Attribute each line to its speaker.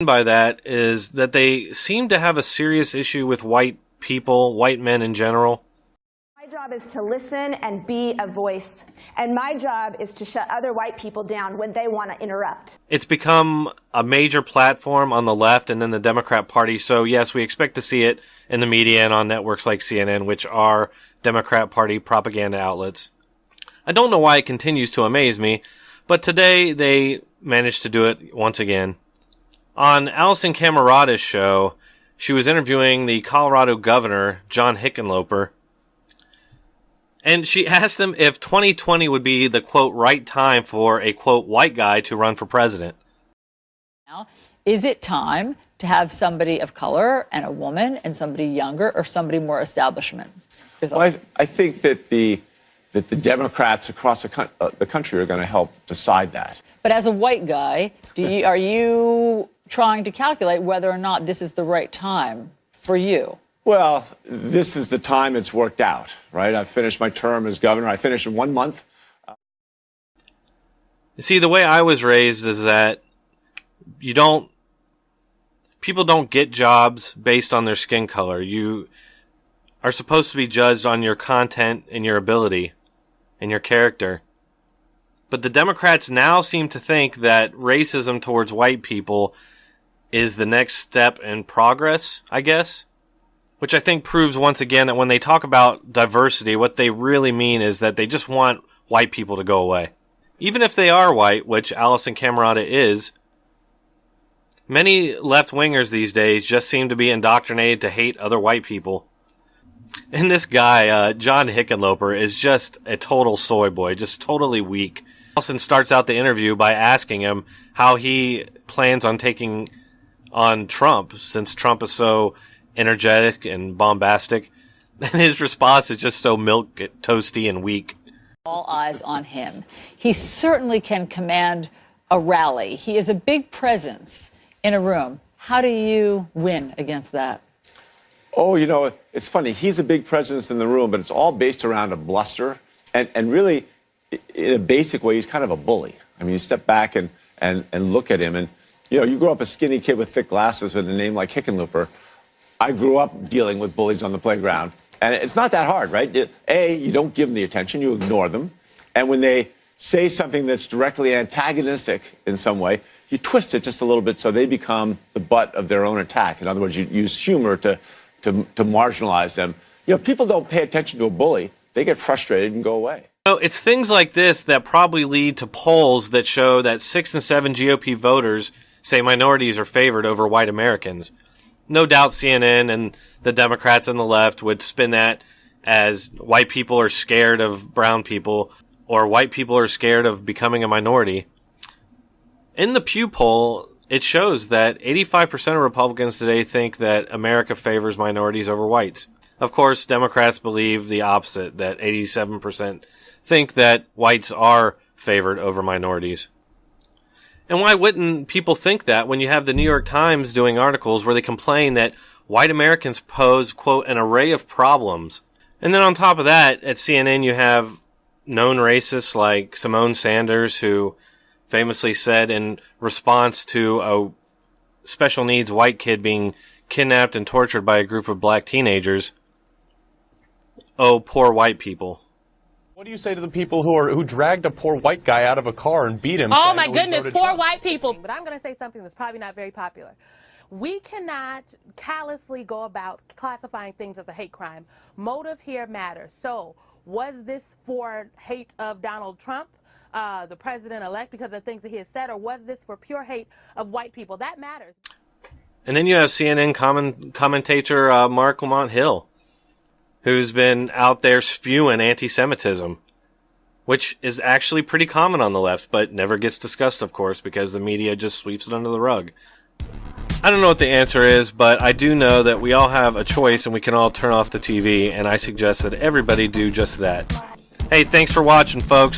Speaker 1: By that is that they seem to have a serious issue with white people, white men in general.
Speaker 2: My job is to listen and be a voice, and my job is to shut other white people down when they want to interrupt.
Speaker 1: It's become a major platform on the left and in the Democrat Party, so yes, we expect to see it in the media and on networks like CNN, which are Democrat Party propaganda outlets. I don't know why it continues to amaze me, but today they managed to do it once again. On Alison Camerata's show, she was interviewing the Colorado governor, John Hickenlooper, and she asked him if 2020 would be the, quote, right time for a, quote, white guy to run for president.
Speaker 3: Now, is it time to have somebody of color and a woman and somebody younger or somebody more establishment?
Speaker 4: Well, I think that the Democrats across the country are going to help decide that.
Speaker 3: But as a white guy, are you trying to calculate whether or not this is the right time for you?
Speaker 4: Well, this is the time it's worked out, right? I finished my term as governor. I finished in 1 month.
Speaker 1: See, the way I was raised is that people don't get jobs based on their skin color. You are supposed to be judged on your content and your ability and your character. But the Democrats now seem to think that racism towards white people is the next step in progress, I guess. Which I think proves once again that when they talk about diversity, what they really mean is that they just want white people to go away. Even if they are white, which Alison Camerata is, many left-wingers these days just seem to be indoctrinated to hate other white people. And this guy, John Hickenlooper, is just a total soy boy, just totally weak. Alison starts out the interview by asking him how he plans on taking on Trump, since Trump is so energetic and bombastic. And his response is just so milquetoasty and weak.
Speaker 3: All eyes on him. He certainly can command a rally. He is a big presence in a room. How do you win against that?
Speaker 4: Oh, you know, it's funny. He's a big presence in the room, but it's all based around a bluster. And really, in a basic way, he's kind of a bully. I mean, you step back and look at him, and, you know, you grow up a skinny kid with thick glasses with a name like Hickenlooper. I grew up dealing with bullies on the playground. And it's not that hard, right? You don't give them the attention. You ignore them. And when they say something that's directly antagonistic in some way, you twist it just a little bit so they become the butt of their own attack. In other words, you use humor to marginalize them. You know, people don't pay attention to a bully. They get frustrated and go away.
Speaker 1: So it's things like this that probably lead to polls that show that 6 and 7 GOP voters say minorities are favored over white Americans. No doubt CNN and the Democrats and the left would spin that as white people are scared of brown people or white people are scared of becoming a minority. In the Pew poll, it shows that 85% of Republicans today think that America favors minorities over whites. Of course, Democrats believe the opposite, that 87% think that whites are favored over minorities. And why wouldn't people think that when you have the New York Times doing articles where they complain that white Americans pose, quote, an array of problems? And then on top of that, at CNN you have known racists like Simone Sanders, who famously said in response to a special needs white kid being kidnapped and tortured by a group of black teenagers, "Oh, poor white people."
Speaker 5: What do you say to the people who dragged a poor white guy out of a car and beat him?
Speaker 6: Oh, my goodness, poor white people. But I'm going to say something that's probably not very popular. We cannot callously go about classifying things as a hate crime. Motive here matters. So was this for hate of Donald Trump, the president-elect, because of things that he has said, or was this for pure hate of white people? That matters.
Speaker 1: And then you have CNN commentator Mark Lamont Hill, who's been out there spewing anti-Semitism, which is actually pretty common on the left, but never gets discussed, of course, because the media just sweeps it under the rug. I don't know what the answer is, but I do know that we all have a choice and we can all turn off the TV, and I suggest that everybody do just that. Hey, thanks for watching, folks.